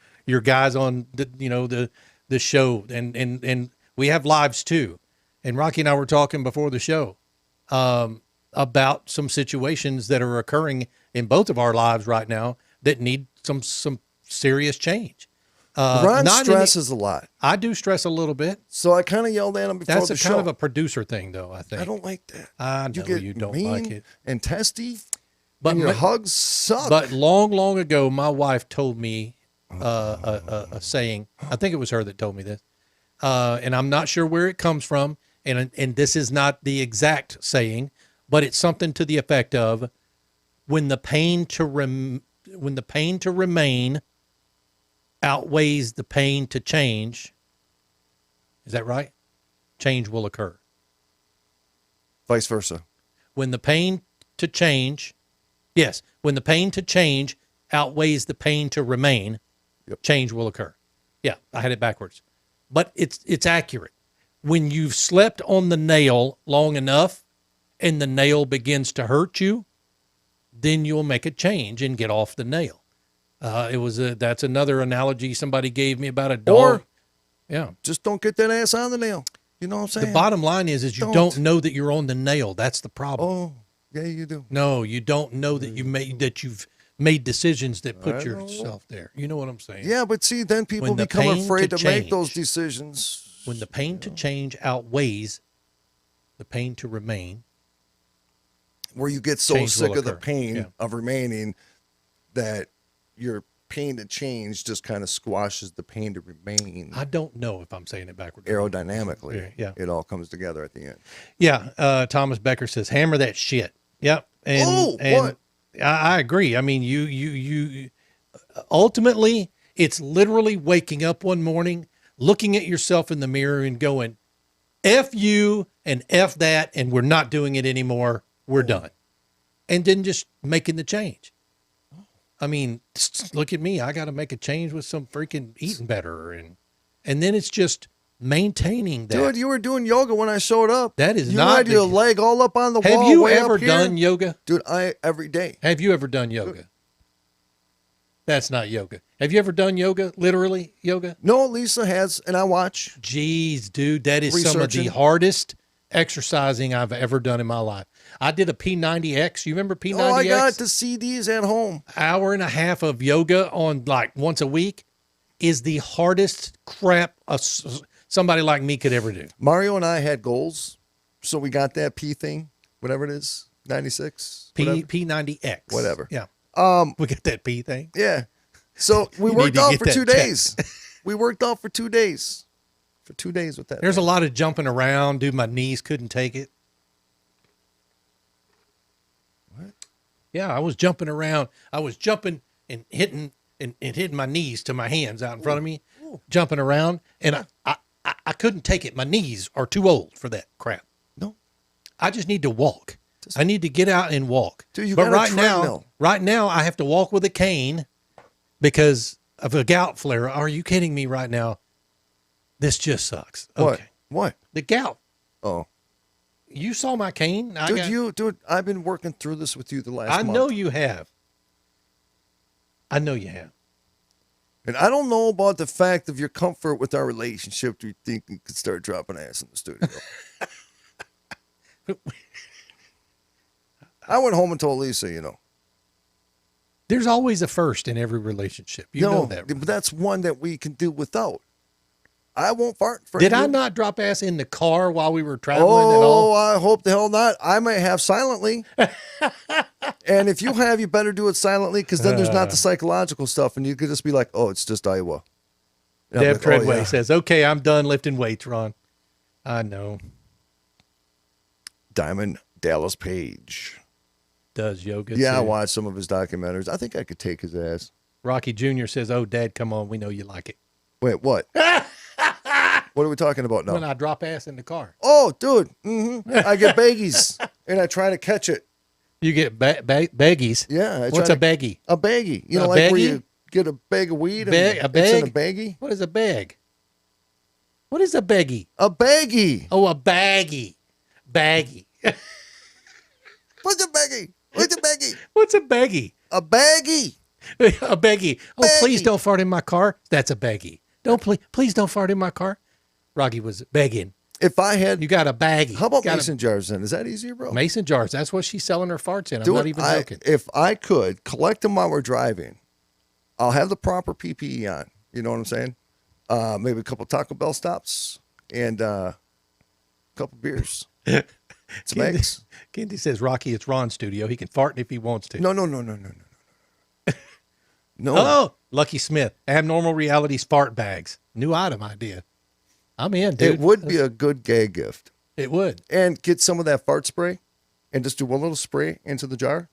guys on the show, and we have lives too. And Rocky and I were talking before the show about some situations that are occurring in both of our lives right now that need some serious change. Ron stresses a lot. I do stress a little bit. So I kind of yelled at him before the show. That's kind of a producer thing, though, I think. I don't like that. I know you don't like it. And testy. And your hugs suck. But long ago, my wife told me a saying. I think it was her that told me this, and I'm not sure where it comes from. And this is not the exact saying, but it's something to the effect of, when the pain to remain outweighs the pain to change. Is that right? Change will occur. Vice versa. When the pain to change, yes, when the pain to change outweighs the pain to remain, change will occur. Yeah, I had it backwards. But it's accurate. When you've slept on the nail long enough and the nail begins to hurt you, then you'll make a change and get off the nail. That's another analogy somebody gave me about a dog. Or just don't get that ass on the nail. You know what I'm saying? The bottom line is you don't know that you're on the nail. That's the problem. Oh, yeah, you do. No, you don't know that you've made decisions that put yourself there. You know what I'm saying? Yeah, but see, then people become afraid to make those decisions. When the pain to change outweighs the pain to remain, where you get so sick of the pain of remaining that your pain to change just kind of squashes the pain to remain. I don't know if I'm saying it backwards. Aerodynamically, it all comes together at the end. Yeah, Thomas Becker says, hammer that shit. Yep. And what? I agree. I mean, you ultimately, it's literally waking up one morning, looking at yourself in the mirror and going, F you and F that, and we're not doing it anymore. We're done. And then just making the change. I mean, look at me. I got to make a change with some freaking eating better. And then it's just maintaining that. Dude, you were doing yoga when I showed up. That is you not. You had your leg all up on the wall. Have you ever done yoga? Dude, every day. Have you ever done yoga? Dude. That's not yoga. Have you ever done yoga? Literally yoga? No, Lisa has, and I watch. Jeez, dude, that is some of the hardest exercising I've ever done in my life. I did a P90X. You remember P90X? Oh, I got the CDs at home. Hour and a half of yoga on like once a week is the hardest crap somebody like me could ever do. Mario and I had goals, so we got that P thing, whatever it is, 96. P90X. Whatever. Yeah. We got that P thing. Yeah. So we worked out for 2 days. We worked out for 2 days. For 2 days with that. There's a lot of jumping around, dude. My knees couldn't take it. What? Yeah, I was jumping around. I was jumping and hitting and hitting my knees to my hands out in front of me, jumping around, and I couldn't take it. My knees are too old for that crap. No. I just need to walk. I need to get out and walk. Dude, but right now I have to walk with a cane because of a gout flare. Are you kidding me right now? This just sucks. Okay. What? The gout. Oh. You saw my cane? Dude, I've been working through this with you the last month. I know you have. I know you have. And I don't know about the fact of your comfort with our relationship. Do you think you could start dropping ass in the studio? I went home and told Lisa, There's always a first in every relationship. You know that. Right? But that's one that we can do without. I won't fart for Did I not drop ass in the car while we were traveling at all? Oh, I hope the hell not. I might have silently. And if you have, you better do it silently, because then there's not the psychological stuff, and you could just be like, oh, it's just Iowa. And Deb Treadway says, okay, I'm done lifting weights, Ron. I know. Diamond Dallas Page does yoga. Yeah, too. I watched some of his documentaries. I think I could take his ass. Rocky Jr. says, oh, Dad, come on. We know you like it. Wait, what? What are we talking about now? When I drop ass in the car. Oh, dude. Mm-hmm. I get baggies, and I try to catch it. You get baggies? Yeah. What's a baggie? A baggie. You know, like baggie? Where you get a bag of weed and a bag? It's in a baggie? What is a bag? What is a baggie? A baggie. Oh, a baggie. Baggie. What's a baggie? What's a baggie? What's a baggie? A baggie. A baggie. Oh, baggie. Please don't fart in my car. That's a baggie. Please don't fart in my car. Rocky was begging. If I had... You got a baggie. How about mason jars then? Is that easier, bro? Mason jars. That's what she's selling her farts in. I'm not even joking. If I could collect them while we're driving, I'll have the proper PPE on. You know what I'm saying? Maybe a couple Taco Bell stops and a couple beers. It's a mix. Kendi says, Rocky, it's Ron's studio. He can fart if he wants to. No. No. Oh, Lucky Smith. Abnormal Realities fart bags. New item idea. I'm in, dude. It would be a good gay gift. It would. And get some of that fart spray and just do one little spray into the jar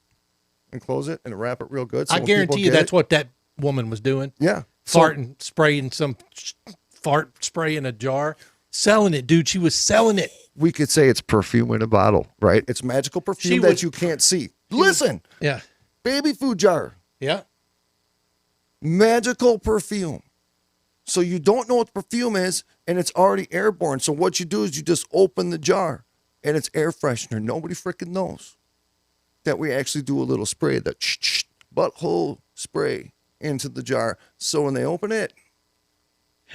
and close it and wrap it real good. So I when people guarantee you get that's it- what that woman was doing. Yeah. Farting, spraying some fart spray in a jar. Selling it, dude. She was selling it. We could say it's perfume in a bottle, right? It's magical perfume that you can't see. Listen, Yeah. baby food jar, Yeah. magical perfume. So you don't know what the perfume is, and it's already airborne. So what you do is you just open the jar, and it's air freshener. Nobody freaking knows that we actually do a little spray, that butthole spray into the jar. So when they open it,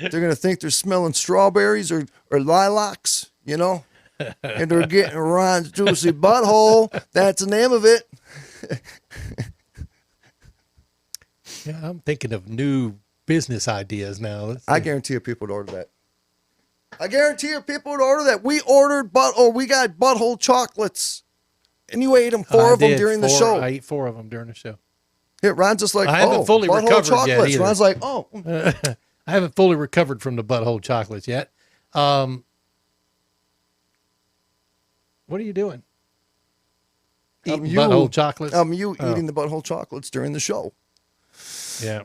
they're going to think they're smelling strawberries or lilacs, you know? And they're getting Ron's juicy butthole. That's the name of it. Yeah, I'm thinking of new business ideas now. I guarantee you people would order that. I guarantee you people would order that. We ordered we got butthole chocolates. And you ate them, four of them during the show. I ate 4 of them during the show. Yeah, Ron's just like, I haven't fully butthole recovered yet chocolates. either. Ron's like, I haven't fully recovered from the butthole chocolates yet. What are you doing? Eating butthole chocolates? Eating the butthole chocolates during the show. Yeah.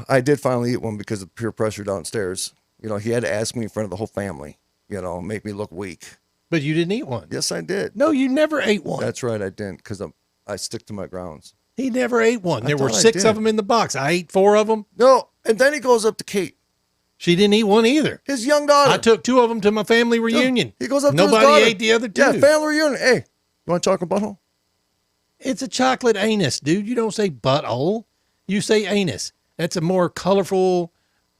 I did finally eat one because of peer pressure downstairs. You know, he had to ask me in front of the whole family, you know, make me look weak. But you didn't eat one. Yes, I did. No, you never ate one. That's right, I didn't, because I stick to my grounds. He never ate one. There were thought I 6 did. of them in the box. I ate 4 of them. No, and then he goes up to Kate, She didn't eat one either. his young daughter. I took 2 of them to my family reunion. He goes up to his Nobody daughter. ate the other 2. Yeah, family reunion. Hey, you want chocolate butthole? It's a chocolate anus, dude. You don't say butthole. You say anus. That's a more colorful,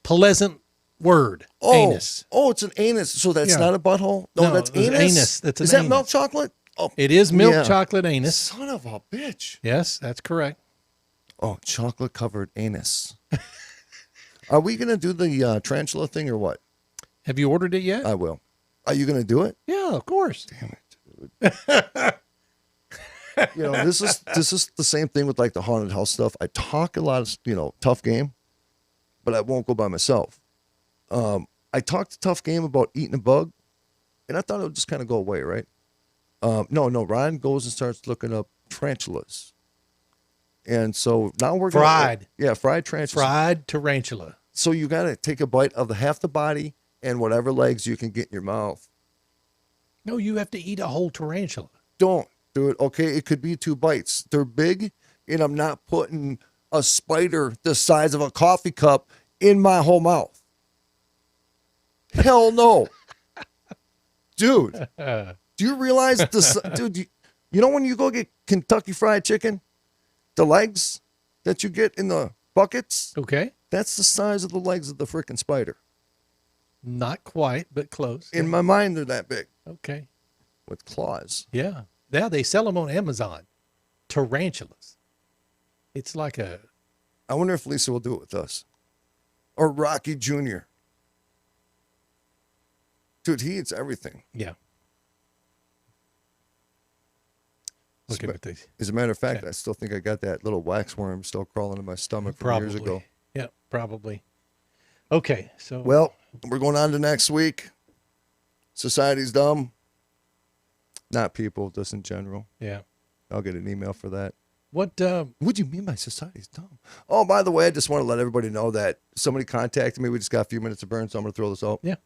pleasant word. Anus. Oh, it's an anus. So that's Yeah. not a butthole? No, that's it's anus. anus. That's an Is that anus. milk chocolate? Oh, It is milk yeah. chocolate anus. Son of a bitch. Yes, that's correct. Oh, chocolate covered anus. Are we going to do the tarantula thing or what? Have you ordered it yet? I will. Are you going to do it? Yeah, of course. Damn it, dude. You know, this is the same thing with like the haunted house stuff. I talk a lot of, tough game, but I won't go by myself. I talked to Tough Game about eating a bug, and I thought it would just kind of go away, right? No, Ryan goes and starts looking up tarantulas. And so now we're Fried. Fried tarantulas. Fried tarantula. So you got to take a bite of half the body and whatever legs you can get in your mouth. No, you have to eat a whole tarantula. Don't do it. Okay, it could be 2 bites. They're big, and I'm not putting a spider the size of a coffee cup in my whole mouth. Hell no. Dude, do you realize this? Dude, you know when you go get Kentucky Fried Chicken, the legs that you get in the buckets, Okay. that's the size of the legs of the freaking spider. Not quite, but close. In my mind, they're that big Okay. with claws. Yeah. Yeah, they sell them on Amazon. Tarantulas. It's like a... I wonder if Lisa will do it with us. Or Rocky Jr. Dude, he eats everything. Yeah. Looking at these. As a matter of fact, I still think I got that little waxworm still crawling in my stomach from years ago. Yeah, probably. Okay, so... Well, we're going on to next week. Society's dumb. Not people, just in general. Yeah. I'll get an email for that. What What do you mean by society's dumb? Oh, by the way, I just want to let everybody know that somebody contacted me. We just got a few minutes to burn, so I'm going to throw this out. Yeah.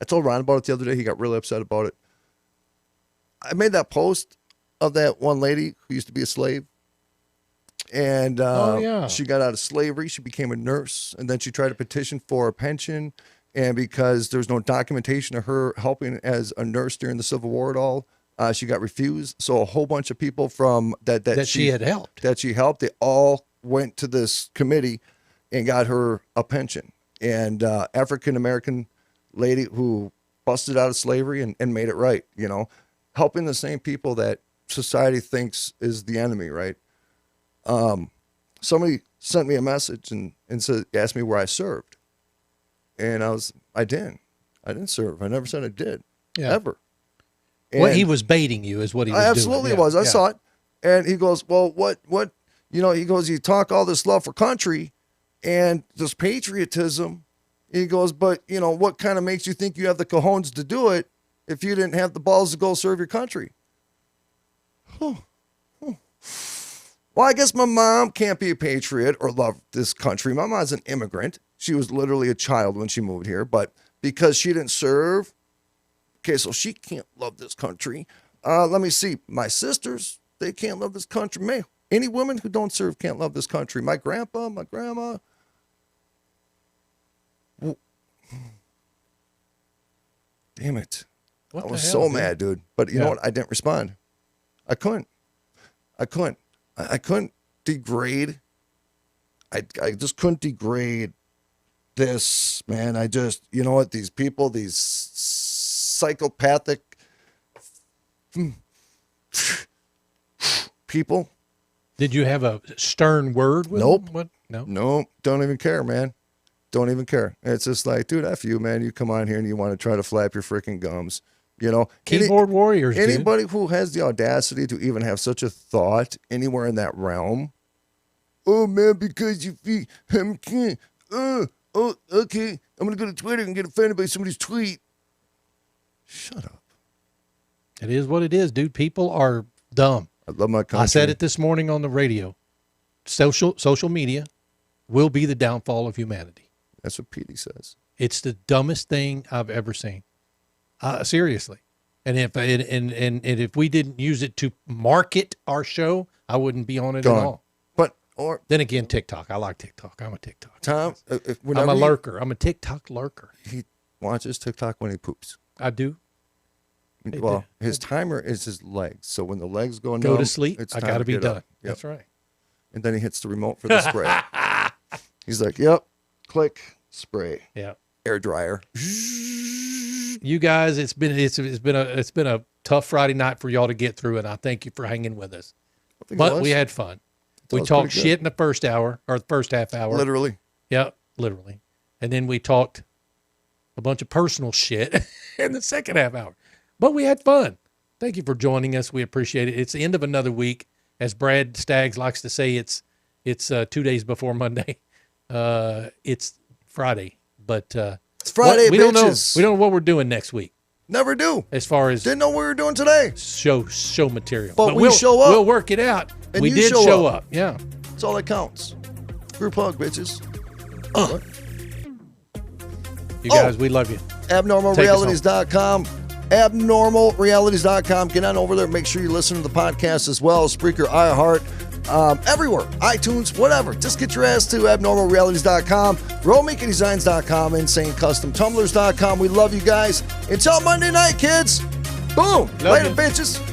I told Ron about it the other day. He got really upset about it. I made that post of that one lady who used to be a slave. And she got out of slavery. She became a nurse. And then she tried to petition for a pension. And because there's no documentation of her helping as a nurse during the Civil War at all, she got refused. So a whole bunch of people from that she had helped. That she helped, they all went to this committee and got her a pension. And African-American lady who busted out of slavery and made it right, helping the same people that society thinks is the enemy, right? Somebody sent me a message and asked me where I served. And I didn't serve. I never said I did, ever. Well, he was baiting you, is what he was I doing. absolutely Yeah, was. I yeah. saw it. And he goes, well, what, he goes, you talk all this love for country and this patriotism. He goes, but, what kind of makes you think you have the cojones to do it if you didn't have the balls to go serve your country? Well, I guess my mom can't be a patriot or love this country. My mom's an immigrant. She was literally a child when she moved here, but because she didn't serve, okay, so she can't love this country. Let me see. My sisters, they can't love this country. Man, any woman who don't serve can't love this country. My grandpa, my grandma. Damn it. What I the was hell, so dude? mad, dude. But you know what? I didn't respond. I couldn't degrade. I just couldn't degrade this, man. I just, you know what? These people, these psychopathic people. Did you have a stern word with Nope. him? What? No. No, don't even care, man. Don't even care. It's just like, dude, F you, man. You come on here and you want to try to flap your freaking gums. Keyboard warriors, dude. Anybody who has the audacity to even have such a thought anywhere in that realm. Oh, man, because you feel, okay. I'm going to go to Twitter and get offended by somebody's tweet. Shut up. It is what it is, dude. People are dumb. I love my country. I said it this morning on the radio. Social media will be the downfall of humanity. That's what Petey says. It's the dumbest thing I've ever seen. Seriously. And if we didn't use it to market our show, I wouldn't be on it at all. Or then again, TikTok. I like TikTok. I'm a TikTok. Tom, I'm a lurker. I'm a TikTok lurker. He watches TikTok when he poops. I do. Well, his timer is his legs. So when the legs go numb, Go to sleep. it's I time got to be get done. up. Yep. That's right. And then he hits the remote for the spray. He's like, yep, click, spray. Yeah. Air dryer. You guys, it's been a tough Friday night for y'all to get through, and I thank you for hanging with us. But we had fun. We talked shit in the first hour or the first half hour. Literally. Yeah, literally. And then we talked a bunch of personal shit in the second half hour. But we had fun. Thank you for joining us. We appreciate it. It's the end of another week. As Brad Staggs likes to say, it's 2 days before Monday. It's Friday. But it's Friday, we bitches. We don't know what we're doing next week. Never do. As far as didn't know what we were doing today. Show material. But we'll show up. We'll work it out. And we you did show up. Yeah. That's all that counts. Group hug, bitches. You guys, we love you. Abnormalrealities.com. Abnormalrealities.com. Get on over there. Make sure you listen to the podcast as well. Spreaker, iHeart, everywhere. iTunes, whatever. Just get your ass to abnormalrealities.com. RomikaDesigns.com. InsaneCustomTumblers.com. We love you guys. Until Monday night, kids. Boom. Later, bitches.